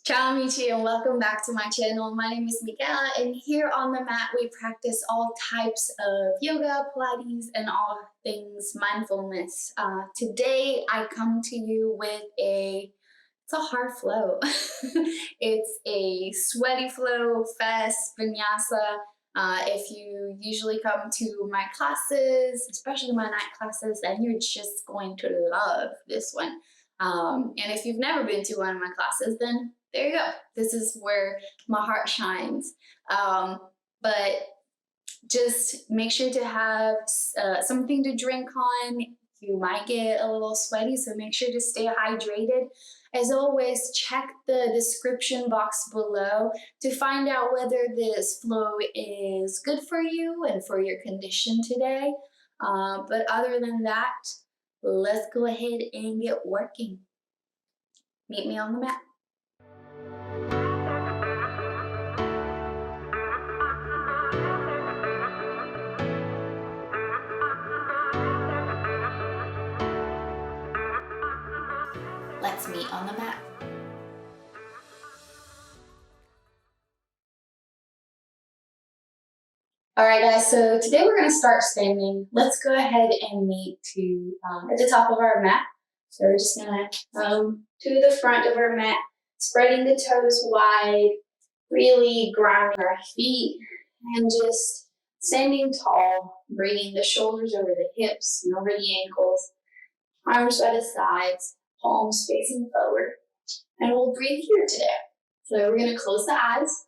Ciao Amici and welcome back to my channel. My name is Michaela and here on the mat we practice all types of yoga, Pilates, and all things mindfulness. Today I come to you with it's a hard flow. It's a sweaty flow, fast, Vinyasa. If you usually come to my classes, especially my night classes, then you're just going to love this one. And if you've never been to one of my classes, then there you go. This is where my heart shines. But just make sure to have something to drink on. You might get a little sweaty, so make sure to stay hydrated. As always, check the description box below to find out whether this flow is good for you and for your condition today. But other than that, let's go ahead and get working. Meet me on the mat. Let's meet on the mat. All right, guys, so today we're going to start standing. Let's go ahead and meet at the top of our mat. So we're just going to come to the front of our mat, spreading the toes wide, really grounding our feet, and just standing tall, bringing the shoulders over the hips and over the ankles, arms by the sides, palms facing forward. And we'll breathe here today. So we're going to close the eyes.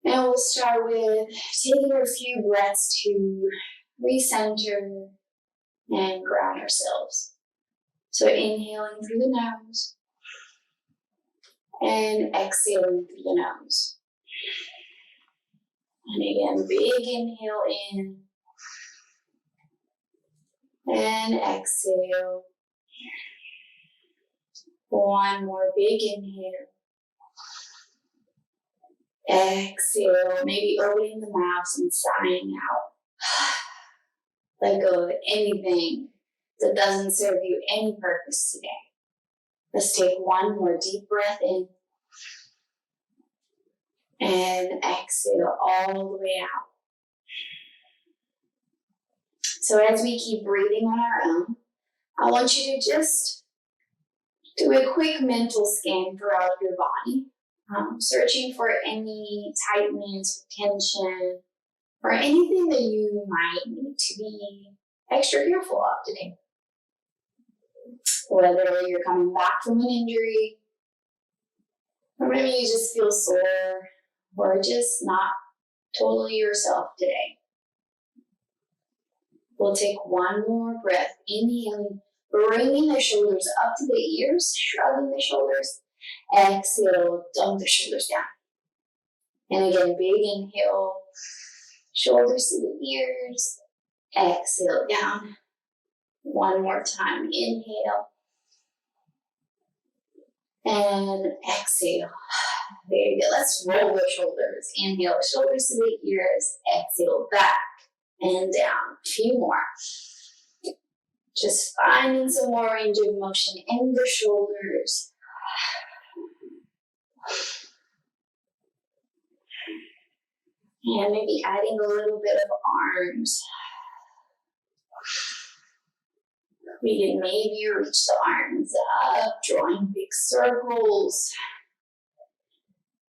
And we'll start with taking a few breaths to recenter and ground ourselves. So inhaling through the nose and exhaling through the nose. And again, big inhale in and exhale. One more big inhale. Exhale, maybe opening the mouth and sighing out. Let go of anything that doesn't serve you any purpose today. Let's take one more deep breath in and exhale all the way out. So as we keep breathing on our own, I want you to just do a quick mental scan throughout your body. Searching for any tightness, tension, or anything that you might need to be extra careful of today. Whether you're coming back from an injury, or maybe you just feel sore, or just not totally yourself today. We'll take one more breath, inhaling, bringing the shoulders up to the ears, shrugging the shoulders. Exhale, dump the shoulders down. And again, big inhale, shoulders to the ears. Exhale down. One more time, inhale. And exhale. Very good. Let's roll the shoulders. Inhale, shoulders to the ears. Exhale, back and down. A few more. Just finding some more range of motion in the shoulders. And maybe adding a little bit of arms. We can maybe reach the arms up, drawing big circles.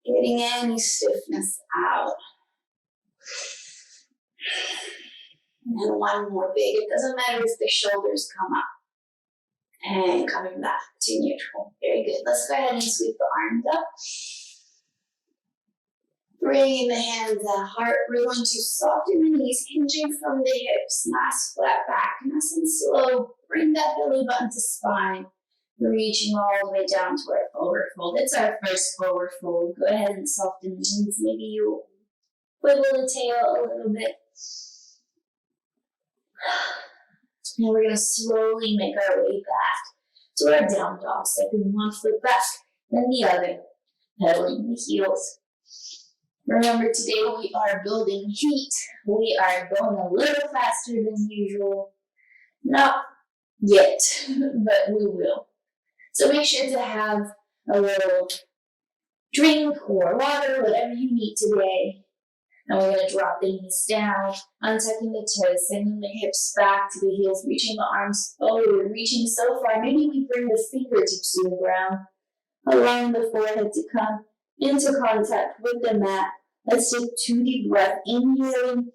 Getting any stiffness out. And one more big. It doesn't matter if the shoulders come up. And coming back to neutral. Very good. Let's go ahead and sweep the arms up. Bringing the hands at heart. We're going to soften the knees, hinging from the hips. Nice flat back. Nice and slow. Bring that belly button to spine. Reaching all the way down to our forward fold. It's our first forward fold. Go ahead and soften the knees. Maybe you wiggle the tail a little bit. And we're going to slowly make our way back to our down dog. Stepping one foot back, then the other. Pedaling the heels. Remember, today we are building heat. We are going a little faster than usual. Not yet, but we will. So make sure to have a little drink or water, whatever you need today. And we're going to drop the knees down, untacking the toes, sending the hips back to the heels, reaching the arms forward, reaching so far. Maybe we bring the fingertips to the ground, allowing the forehead to come into contact with the mat. Let's take 2 deep breaths, inhaling,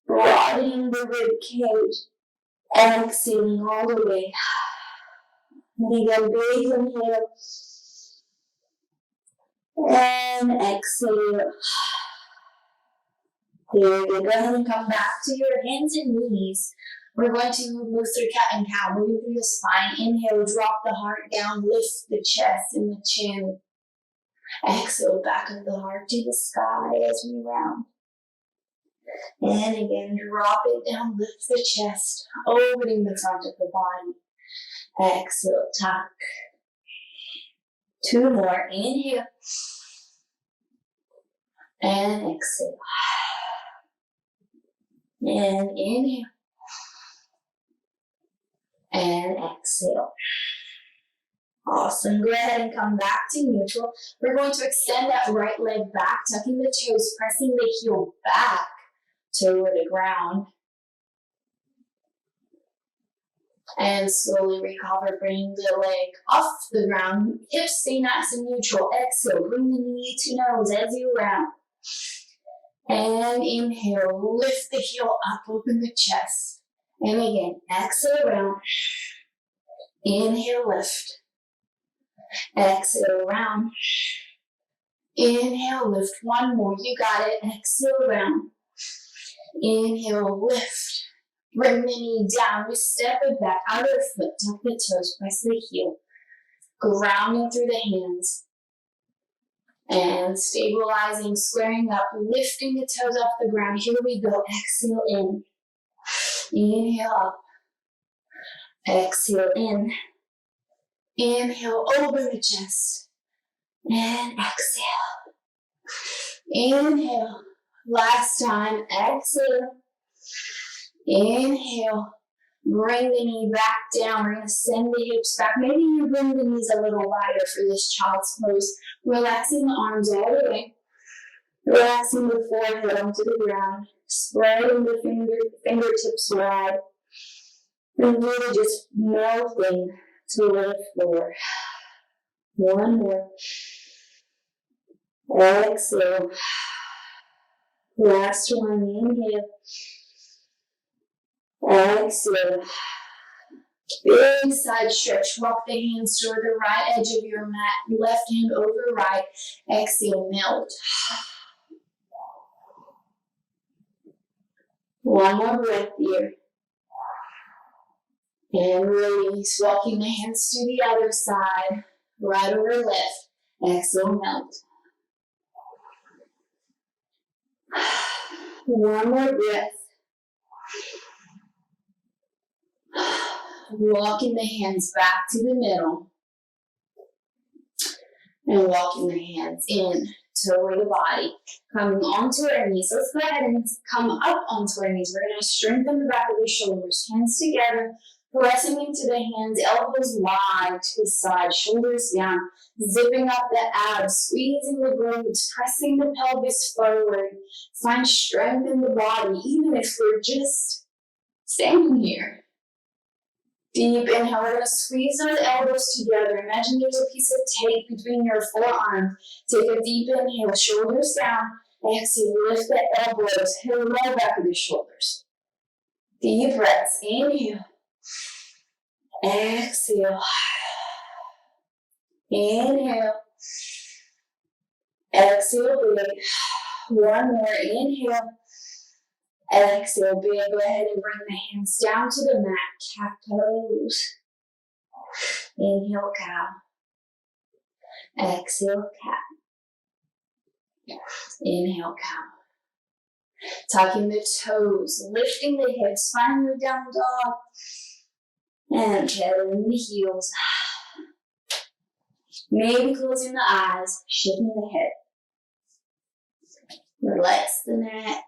broadening the rib cage, exhaling all the way. Take a big inhale, and exhale. Here, go ahead and come back to your hands and knees. We're going to move through cat and cow, moving through the spine. Inhale, drop the heart down, lift the chest and the chin. Exhale, back of the heart to the sky as we round. And again, drop it down, lift the chest, opening the front of the body. Exhale, tuck. 2 more, inhale. And exhale. And inhale. And exhale. Awesome. Go ahead and come back to neutral. We're going to extend that right leg back, tucking the toes, pressing the heel back toward the ground. And slowly recover, bring the leg off the ground. Hips stay nice and neutral. Exhale, bring the knee to nose as you round. And inhale, lift the heel up, open the chest. And again, exhale, round. Inhale, lift. Exhale, round. Inhale, lift. 1 more, you got it. Exhale, round. Inhale, lift. Bring the knee down. We step it back, outer foot, tuck the toes, press the heel. Grounding through the hands. And stabilizing, squaring up, lifting the toes off the ground. Here we go. Exhale in. Inhale up. Exhale in. Inhale, open the chest. And exhale. Inhale. Last time. Exhale. Inhale. Bring the knee back down. We're going to send the hips back. Maybe you bring the knees a little wider for this child's pose. Relaxing the arms all the way. Relaxing the forehead onto the ground. Spreading the fingertips wide. And really just melting to the floor. 1 more. Exhale. Last one. Inhale. Exhale. Big side stretch. Walk the hands toward the right edge of your mat. Left hand over right. Exhale, melt. 1 more breath here. And release. Walking the hands to the other side. Right over left. Exhale, melt. 1 more breath. Walking the hands back to the middle. And walking the hands in toward the body. Coming onto our knees. Let's go ahead and come up onto our knees. We're going to strengthen the back of the shoulders. Hands together. Pressing into the hands. Elbows wide to the side. Shoulders down. Zipping up the abs. Squeezing the glutes. Pressing the pelvis forward. Find strength in the body. Even if we're just standing here. Deep inhale, we're going to squeeze those elbows together. Imagine there's a piece of tape between your forearms. Take a deep inhale, shoulders down. Exhale, lift the elbows, hit the low back of the shoulders. Deep breaths, inhale. Exhale. Inhale. Exhale, big. 1 more, inhale. Exhale, big. Go ahead and bring the hands down to the mat. Cat pose. Inhale, cow. Exhale, cat. Inhale, cow. Tucking the toes, lifting the hips, finding the down dog. And pedaling the heels. Maybe closing the eyes, shaking the head. Relax the neck.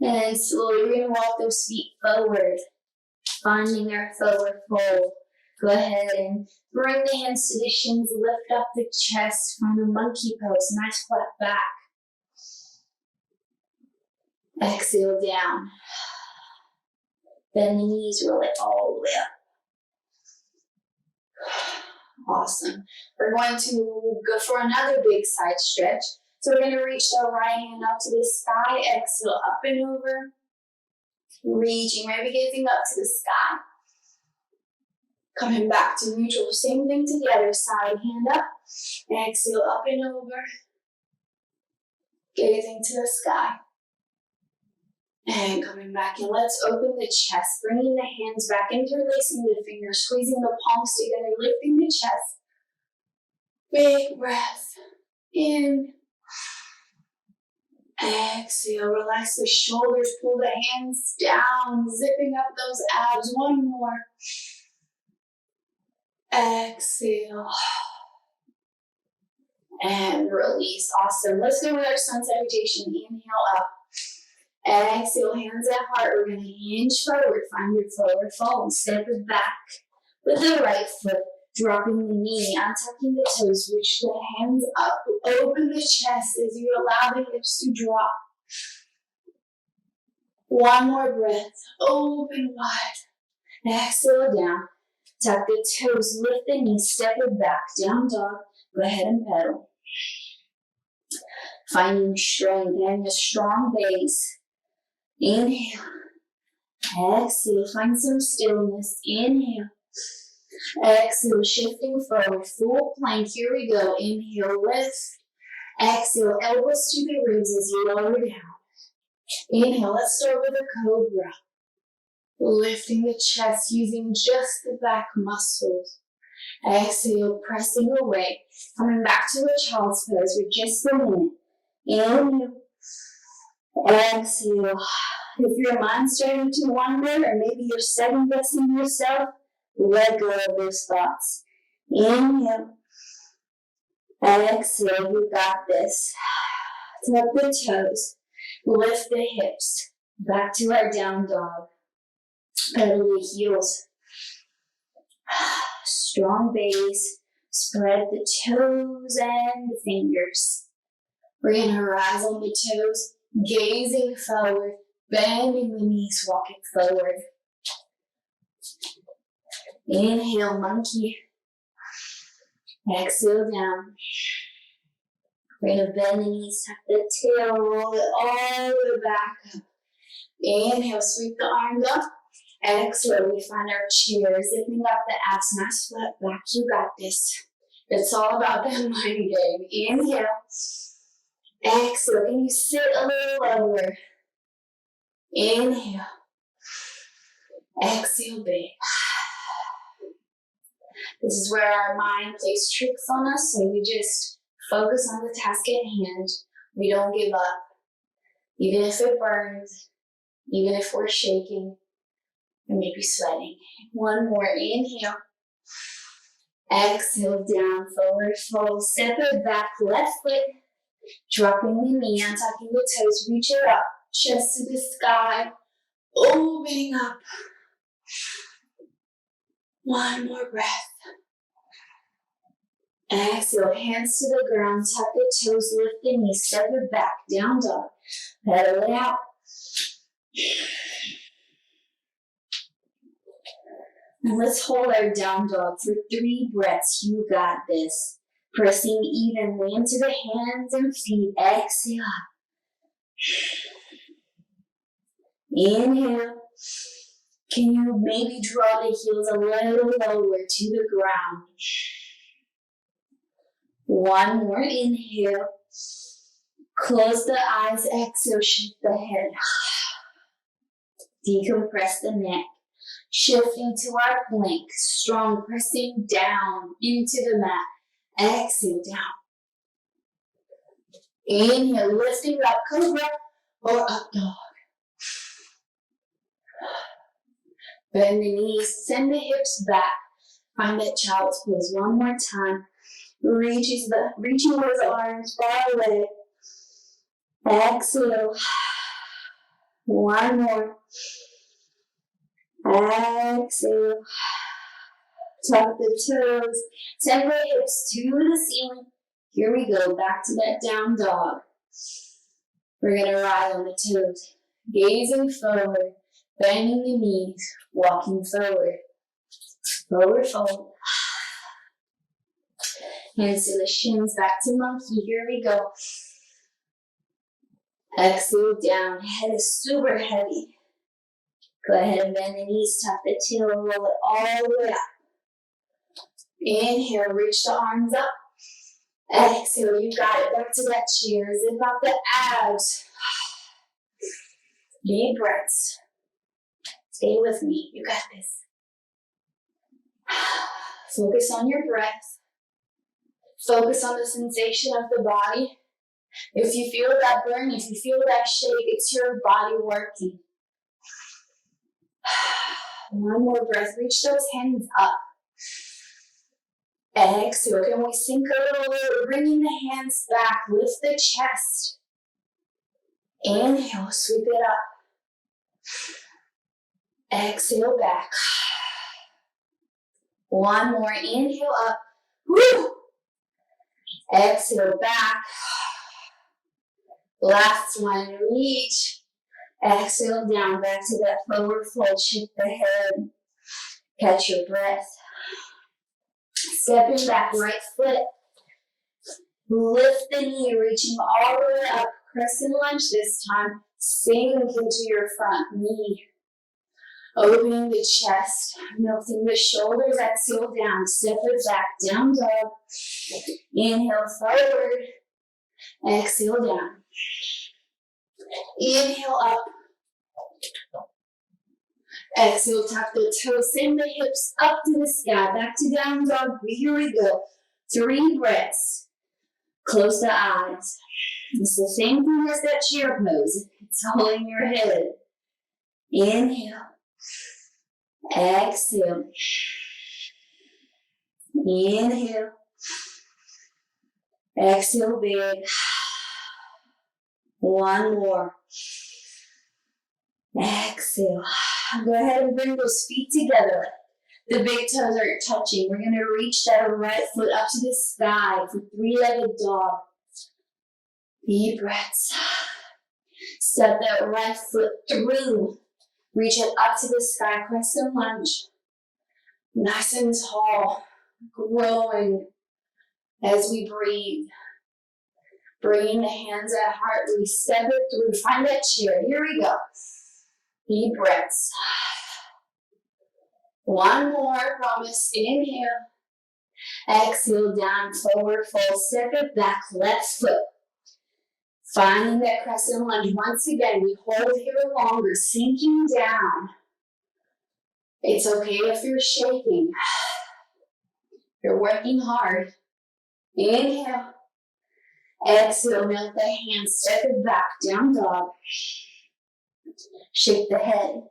And slowly we're going to walk those feet forward, finding our forward fold. Go ahead and bring the hands to the shins, lift up the chest, find a monkey pose, nice flat back. Exhale down. Bend the knees, roll it all the way up. Awesome. We're going to go for another big side stretch. So we're going to reach the right hand up to the sky, exhale up and over. Reaching, maybe gazing up to the sky. Coming back to neutral, same thing to the other side, hand up. Exhale up and over. Gazing to the sky. And coming back, and let's open the chest, bringing the hands back, interlacing the fingers, squeezing the palms together, lifting the chest. Big breath. In. Exhale, relax the shoulders, pull the hands down, zipping up those abs. One more. Exhale. And release. Awesome. Let's go with our sun salutation. Inhale up. Exhale, hands at heart. We're going to hinge forward. Find your forward fold. Step it back with the right foot. Dropping the knee, untucking the toes. Reach the hands up. Open the chest as you allow the hips to drop. One more breath. Open wide. Exhale down. Tuck the toes. Lift the knees. Step it back. Down dog. Go ahead and pedal. Finding strength and a strong base. Inhale. Exhale. Find some stillness. Inhale. Exhale. Shifting forward. Full plank. Here we go. Inhale. Lift. Exhale. Elbows to the ribs as you lower down. Inhale. Let's start with a cobra. Lifting the chest using just the back muscles. Exhale. Pressing away. Coming back to a child's pose for just a minute. Inhale. Exhale. If your mind's starting to wander, or maybe you're second guessing yourself, let go of those thoughts. Inhale. Exhale. You got this. Tuck the toes. Lift the hips. Back to our down dog. Pedal the heels. Strong base. Spread the toes and the fingers. We're going to rise on the toes, gazing forward, bending the knees, walking forward. Inhale, monkey. Exhale down. We're going to bend the knees, tuck the tail, roll it all the way back up. Inhale, sweep the arms up. Exhale, we find our chair, zipping up the abs, nice flat back. You got this. It's all about that mind game. Inhale. Exhale, can you sit a little lower? Inhale. Exhale, big. This is where our mind plays tricks on us, so we just focus on the task at hand. We don't give up. Even if it burns, even if we're shaking, and maybe sweating. One more. Inhale. Exhale, down, forward fold. Step it back, left foot. Dropping the knee, untucking the toes. Reach it up, chest to the sky. Opening up. One more breath. Exhale, hands to the ground. Tuck the toes, lift the knees. Step it back, down dog. Pedal it out. And let's hold our down dog for 3 breaths. You got this. Pressing evenly into the hands and feet. Exhale. Inhale. Can you maybe draw the heels a little lower to the ground? One more. Inhale. Close the eyes. Exhale. Shift the head. Decompress the neck. Shifting to our plank. Strong. Pressing down into the mat. Exhale down. Inhale, lifting up, cobra or up dog. Bend the knees, send the hips back. Find that child's pose one more time. Reaching those arms far away. Exhale. One more. Exhale. Tuck the toes. Send the hips to the ceiling. Here we go. Back to that down dog. We're going to ride on the toes. Gazing forward. Bending the knees. Walking forward. Forward fold. Hands to the shins. Back to monkey. Here we go. Exhale down. Head is super heavy. Go ahead and bend the knees, tuck the tail, roll it all the way up. Inhale, reach the arms up. Exhale, you got it. Back to that chair. Zip out the abs. Deep breaths. Stay with me. You got this. Focus on your breath. Focus on the sensation of the body. If you feel that burn, if you feel that shake, it's your body working. One more breath. Reach those hands up. Exhale. Can we sink a little lower? Bringing the hands back. Lift the chest. Inhale. Sweep it up. Exhale back. One more. Inhale up. Woo! Exhale back. Last one. Reach. Exhale down. Back to that forward fold. Shift the head. Catch your breath. Stepping back, right foot. Lift the knee, reaching all the way up. Crescent lunge this time. Sink into your front knee. Opening the chest. Melting the shoulders. Exhale down. Step it back. Down dog. Inhale forward. Exhale down. Inhale up. Exhale, tuck the toes, send the hips up to the sky, back to down dog. Here we go. 3 breaths. Close the eyes. It's the same thing as that chair pose. It's all in your head. Inhale. Exhale. Inhale. Exhale big. One more. Exhale. Go ahead and bring those feet together. The big toes are touching. We're going to reach that right foot up to the sky for 3-legged dog. Deep breaths. Step that right foot through. Reach it up to the sky. Crescent lunge. Nice and tall. Growing as we breathe. Bringing the hands at heart. We step it through. Find that chair. Here we go. Deep breaths. One more, promise. Inhale. Exhale, down, forward fold. Step it back, left foot. Finding that crescent lunge. Once again, we hold here longer, sinking down. It's okay if you're shaking. You're working hard. Inhale. Exhale, melt the hands. Step it back, down dog. Shake the head.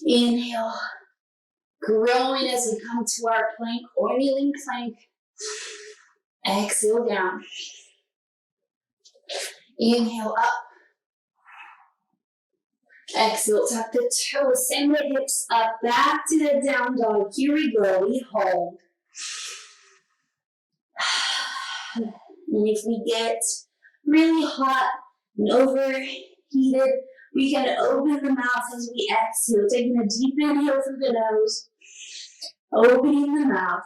Inhale. Growing as we come to our plank or kneeling plank. Exhale down. Inhale up. Exhale, tuck the toes, send the hips up, back to the down dog. Here we go, we hold. And if we get really hot and overheated, we can open the mouth as we exhale, taking a deep inhale through the nose, opening the mouth,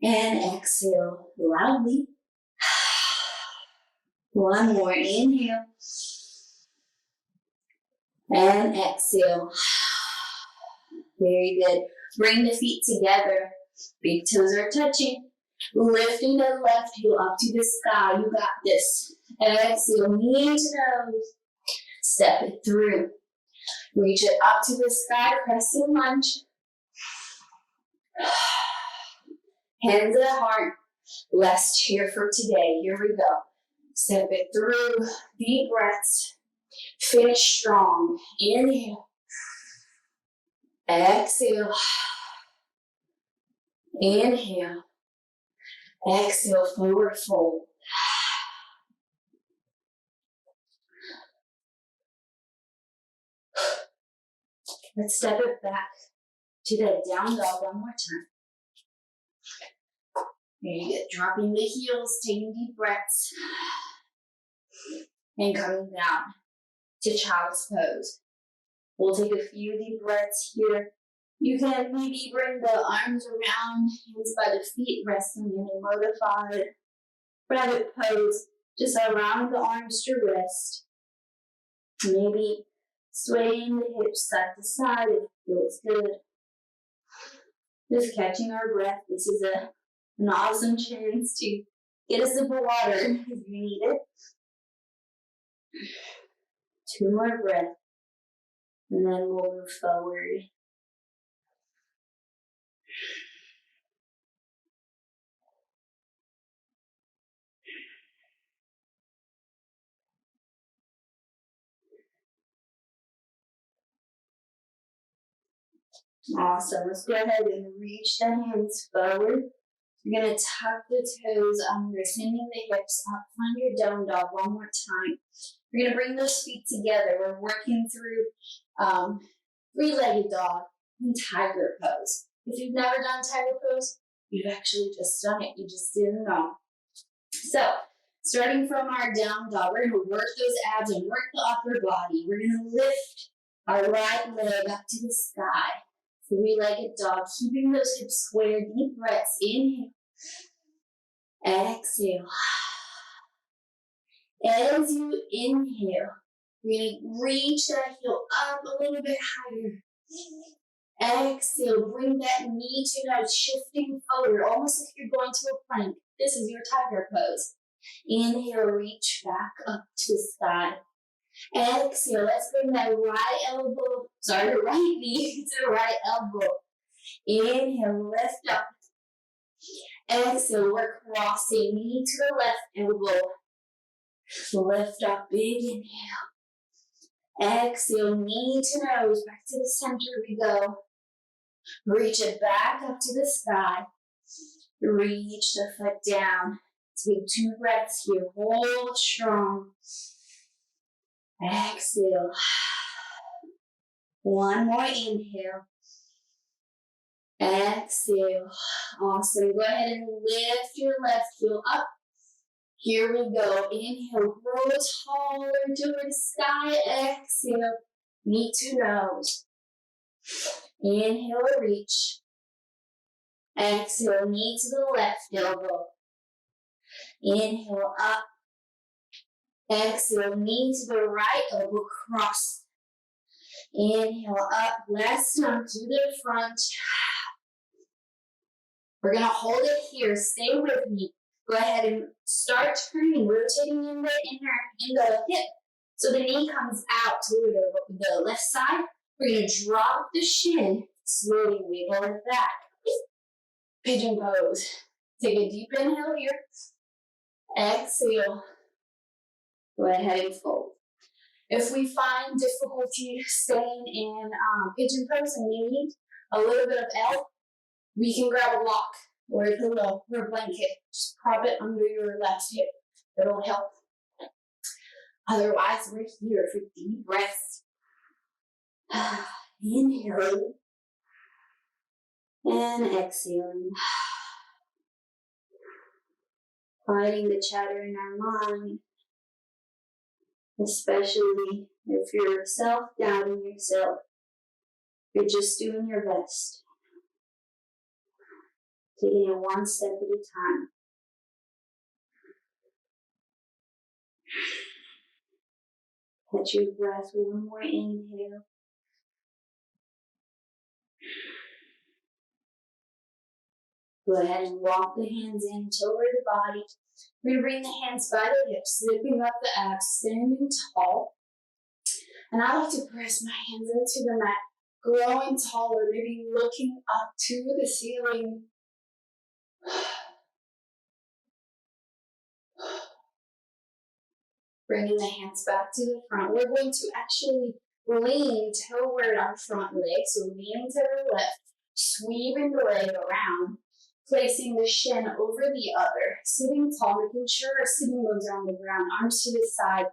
and exhale loudly. One more, inhale, and exhale. Very good. Bring the feet together. Big toes are touching. Lifting the left heel up to the sky. You got this. Exhale, knee to nose. Step it through. Reach it up to the sky. Crescent lunge. Hands at heart. Last chair for today. Here we go. Step it through. Deep breaths. Finish strong. Inhale. Exhale. Inhale. Exhale, forward fold. Let's step it back to that down dog one more time. Very good. Dropping the heels, taking deep breaths, and coming down to child's pose. We'll take a few deep breaths here. You can maybe bring the arms around, hands by the feet, resting in a modified rabbit pose. Just allowing the arms to rest. Maybe swaying the hips side to side if it feels good. Just catching our breath. This is an awesome chance to get a sip of water if you need it. 2 more breaths. And then we'll move forward. Awesome. Let's go ahead and reach the hands forward. You're going to tuck the toes under, sending the hips up. Find your down dog one more time. You're going to bring those feet together. We're working through three-legged dog and tiger pose. If you've never done tiger pose, you've actually just done it. You just didn't know. So, starting from our down dog, we're going to work those abs and work the upper body. We're going to lift our right leg up to the sky. Three-legged dog, keeping those hips square. Deep breaths. Inhale. Exhale. As you inhale, you're going to reach that heel up a little bit higher. Exhale. Bring that knee to nose, shifting forward, almost like you're going to a plank. This is your tiger pose. Inhale, reach back up to the sky. Exhale, let's bring that right knee to the right elbow. Inhale, lift up. Exhale, we're crossing knee to the left elbow. Lift up, big inhale. Exhale, knee to nose, back to the center we go. Reach it back up to the sky. Reach the foot down. Take 2 breaths here. Hold strong. Exhale. One more inhale. Exhale. Awesome. Go ahead and lift your left heel up. Here we go. Inhale. Grow taller toward the sky. Exhale. Knee to nose. Inhale. Reach. Exhale. Knee to the left elbow. Inhale. Up. Exhale. Knee to the right elbow. Cross. Inhale. Up. Last time to the front. We're going to hold it here. Stay with me. Go ahead and start turning, rotating in the hip. So the knee comes out to the left side. We're going to drop the shin. Slowly wiggle it back. Pigeon pose. Take a deep inhale here. Exhale. Go ahead and fold. If we find difficulty staying in pigeon pose and we need a little bit of help, we can grab a block or a pillow or a blanket. Just prop it under your left hip. It'll help. Otherwise, we're here for deep breaths. Inhaling and exhaling. Fighting the chatter in our mind, especially if you're self-doubting yourself. You're just doing your best. Taking it one step at a time. Catch your breath. One more inhale. Go ahead and walk the hands in toward the body. We're going to bring the hands by the hips, zipping up the abs, standing tall. And I like to press my hands into the mat, growing taller, maybe looking up to the ceiling. Bringing the hands back to the front. We're going to actually lean toward our front leg. So leaning to the left, sweeping the leg around, placing the shin over the other, sitting tall, making sure our sitting bones are on the ground, arms to the side.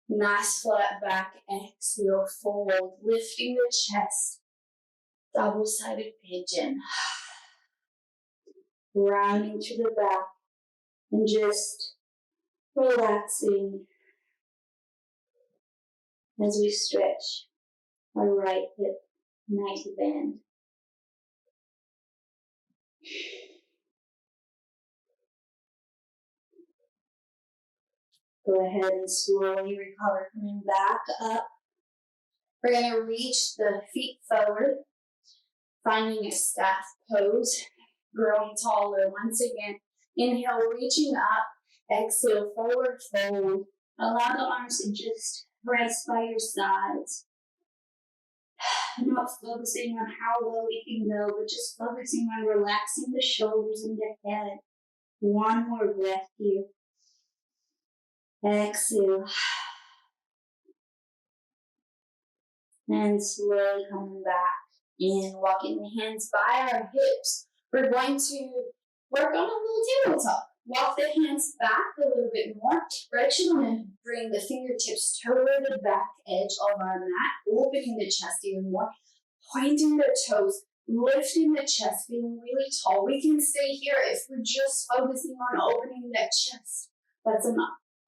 Nice flat back, exhale, fold, lifting the chest, double-sided pigeon. rounding to the back, and just relaxing as we stretch our right hip 90 bend. Go ahead and slowly recover, coming back up. We're going to reach the feet forward, finding a staff pose, growing taller once again. Inhale, reaching up. Exhale, forward fold. Allow the arms to just rest by your sides. Not focusing on how low we can go, but just focusing on relaxing the shoulders and the head. One more breath here. Exhale. And slowly coming back in, walking the hands by our hips. We're going to work on a little tabletop. Walk the hands back a little bit more. We're actually going to bring the fingertips toward the back edge of our mat, opening the chest even more, pointing the toes, lifting the chest, feeling really tall. We can stay here if we're just focusing on opening that chest. That's an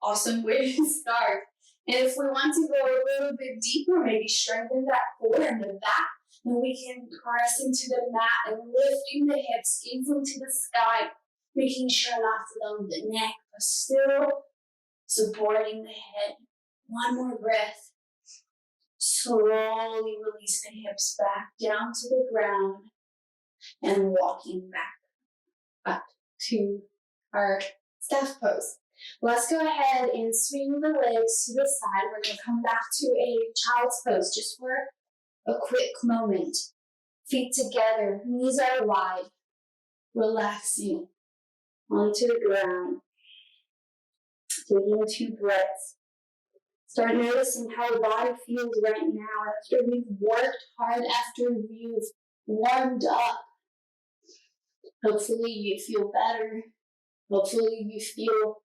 awesome way to start. And if we want to go a little bit deeper, maybe strengthen that core in the back, then we can press into the mat and lifting the hips, gaze into the sky, making sure not to lump the neck, but still supporting the head. One more breath. Slowly release the hips back down to the ground and walking back up to our staff pose. Let's go ahead and swing the legs to the side. We're going to come back to a child's pose just for a quick moment. Feet together, knees are wide, relaxing onto the ground. Taking 2 breaths. Start noticing how the body feels right now after we've worked hard, after you've warmed up. Hopefully you feel better. Hopefully you feel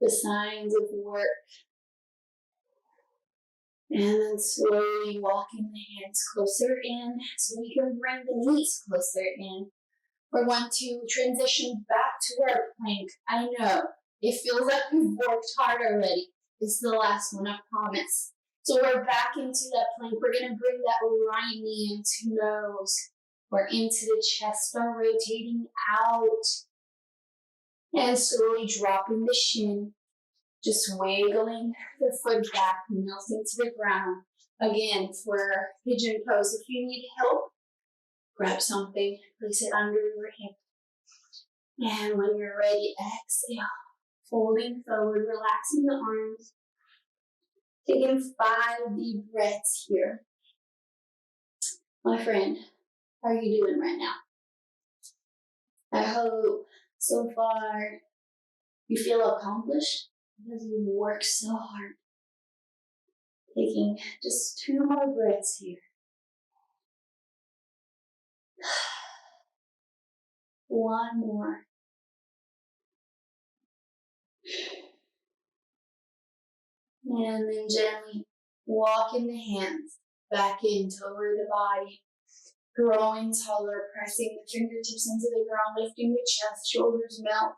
the signs of work. And then slowly walking the hands closer in so we can bring the knees closer in. We're going to transition back to our plank. I know, it feels like we've worked hard already. It's the last one, I promise. So we're back into that plank. We're going to bring that right knee into nose or into the chest. Start rotating out. And slowly dropping the shin. Just wiggling the foot back, melting to the ground. Again, for pigeon pose, if you need help, grab something, place it under your hip. And when you're ready, exhale. Folding forward, relaxing the arms. Taking 5 deep breaths here. My friend, how are you doing right now? I hope so far you feel accomplished because you've worked so hard. Taking just 2 more breaths here. One more. And then gently walking the hands back in toward the body. Growing taller, pressing the fingertips into the ground, lifting the chest, shoulders melt.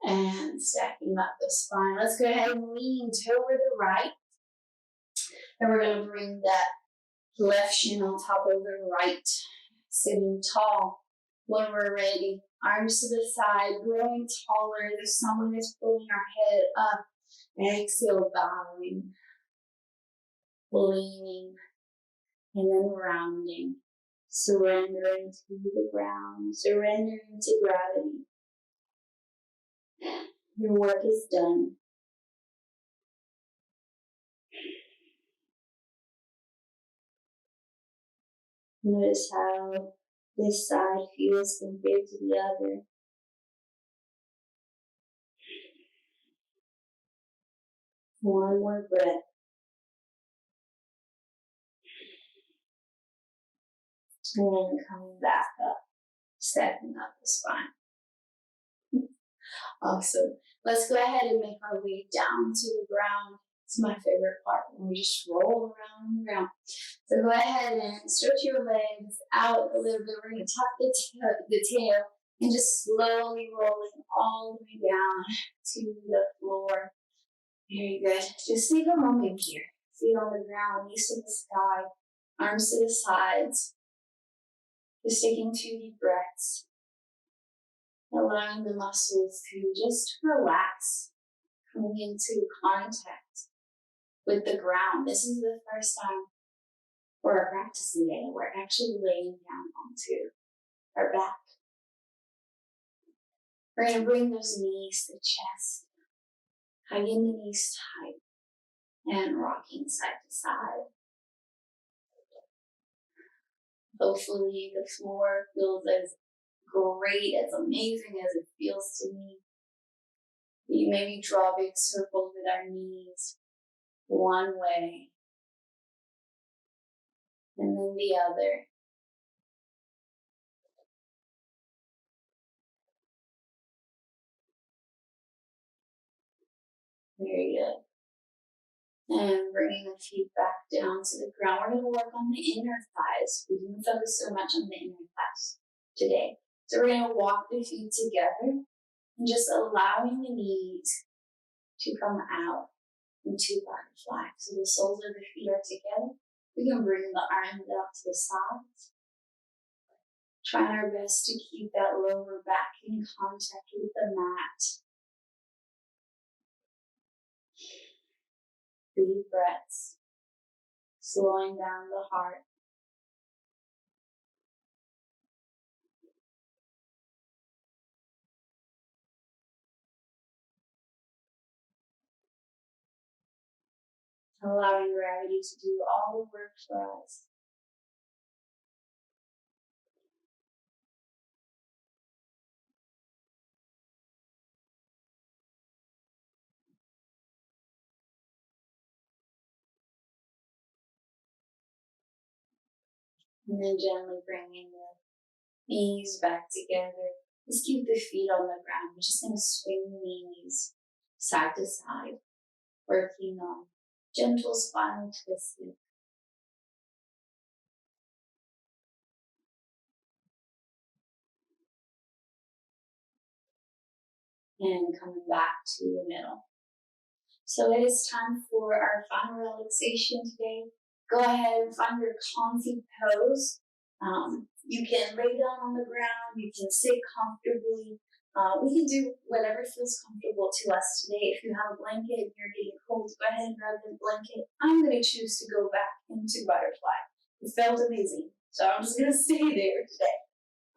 And stacking up the spine. Let's go ahead and lean toward the right. And we're going to bring that left shin on top of the right. Sitting tall. When we're ready, arms to the side, growing taller. There's someone that's pulling our head up. Exhale, bowing. Leaning. And then rounding. Surrendering to the ground. Surrendering to gravity. Your work is done. Notice how this side feels compared to the other. One more breath. And then coming back up, stacking up the spine. Awesome. Let's go ahead and make our way down to the ground. It's my favorite part when we just roll around on the ground. So go ahead and stretch your legs out a little bit. We're going to tuck the tail and just slowly rolling all the way down to the floor. Very good. Just take a moment here. Feet on the ground, knees to the sky, arms to the sides. Just taking 2 deep breaths. Allowing the muscles to just relax, coming into contact with the ground. This is the first time for our practice today. We're actually laying down onto our back. We're going to bring those knees to the chest, hugging the knees tight, and rocking side to side. Hopefully the floor feels as great, as amazing as it feels to me. We maybe draw big circles with our knees one way and then the other. Very good. And bringing the feet back down to the ground. We're going to work on the inner thighs. We didn't focus so much on the inner thighs today. So we're going to walk the feet together and just allowing the knees to come out into butterfly. So the soles of the feet are together. We can bring the arms out to the sides. Trying our best to keep that lower back in contact with the mat. Deep breaths. Slowing down the heart. Allowing gravity to do all the work for us. And then gently bringing the knees back together. Just keep the feet on the ground. We're just going to swing the knees side to side, working on gentle spinal twisting. And coming back to the middle. So it is time for our final relaxation today. Go ahead and find your comfy pose. You can lay down on the ground, you can sit comfortably. We can do whatever feels comfortable to us today. If you have a blanket and you're getting cold, go ahead and grab the blanket. I'm going to choose to go back into butterfly. It felt amazing, so I'm just going to stay there today.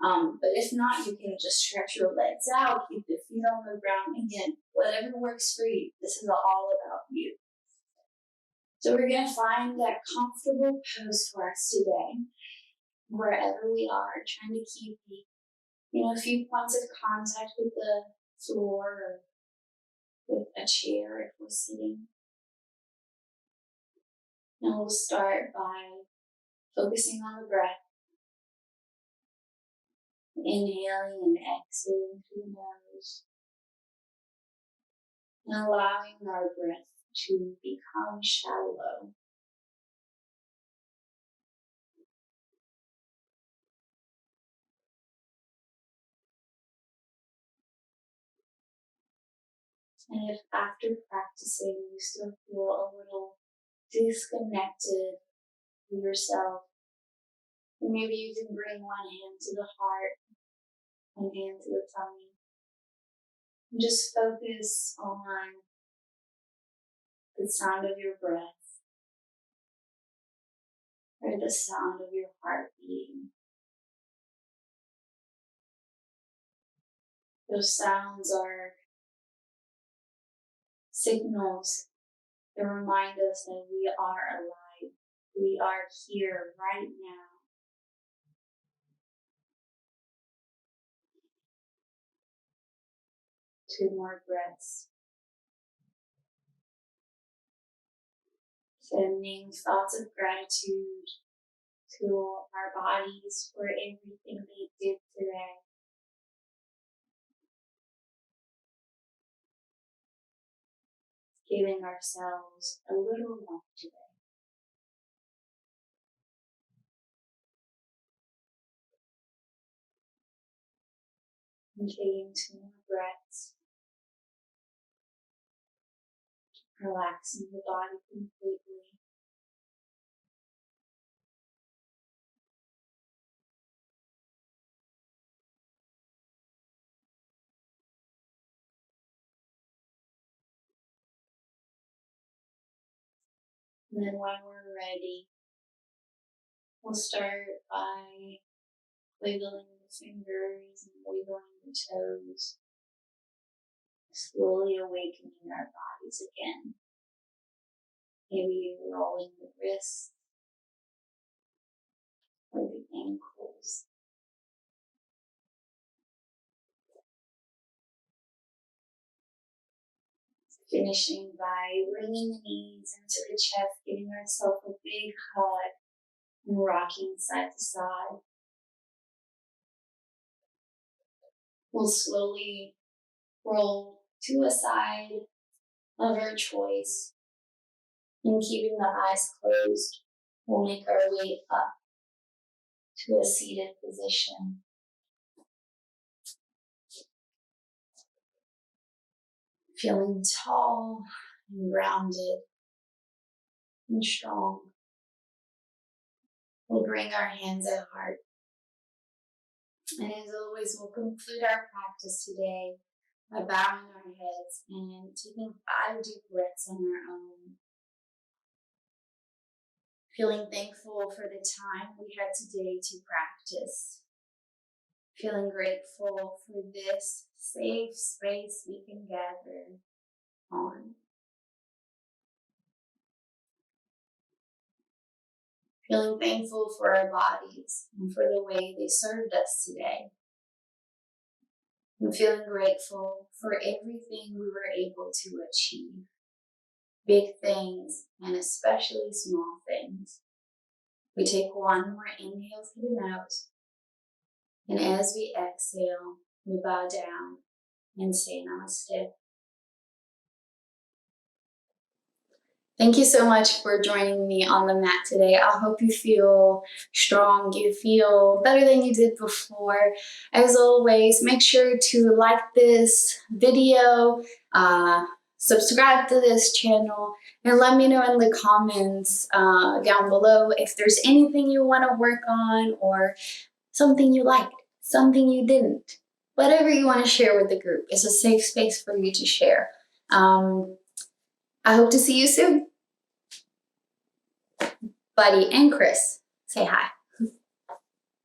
But if not, you can just stretch your legs out, keep the feet on the ground. Again, whatever works for you. This is all about you. So we're going to find that comfortable pose for us today, wherever we are, trying to keep a few points of contact with the floor or with a chair if we're sitting. And we'll start by focusing on the breath. Inhaling and exhaling through the nose. And allowing our breath to become shallow. And if after practicing you still feel a little disconnected from yourself, then maybe you can bring one hand to the heart, one hand to the tummy. And just focus on the sound of your breath or the sound of your heart beating. Those sounds are signals that remind us that we are alive. We are here right now. 2 more breaths. Sending thoughts of gratitude to our bodies for everything they did today. giving ourselves a little love today. And taking 2 more breaths, relaxing the body completely. And then when we're ready, we'll start by wiggling the fingers and wiggling the toes, slowly awakening our bodies again. Maybe rolling the wrists or the ankles. Finishing by bringing the knees into the chest, giving ourselves a big hug and rocking side to side. We'll slowly roll to a side of our choice, and keeping the eyes closed, we'll make our way up to a seated position. Feeling tall and rounded and strong. We'll bring our hands at heart. And as always, we'll conclude our practice today by bowing our heads and taking 5 deep breaths on our own. Feeling thankful for the time we had today to practice. Feeling grateful for this safe space we can gather on. Feeling thankful for our bodies and for the way they served us today. And feeling grateful for everything we were able to achieve. Big things and especially small things. We take 1 more inhale through the nose. And as we exhale, we bow down and say namaste. Thank you so much for joining me on the mat today. I hope you feel strong, you feel better than you did before. As always, make sure to like this video, subscribe to this channel, and let me know in the comments down below if there's anything you want to work on or something you liked, something you didn't. Whatever you want to share with the group. It's a safe space for you to share. I hope to see you soon. Buddy and Chris, say hi.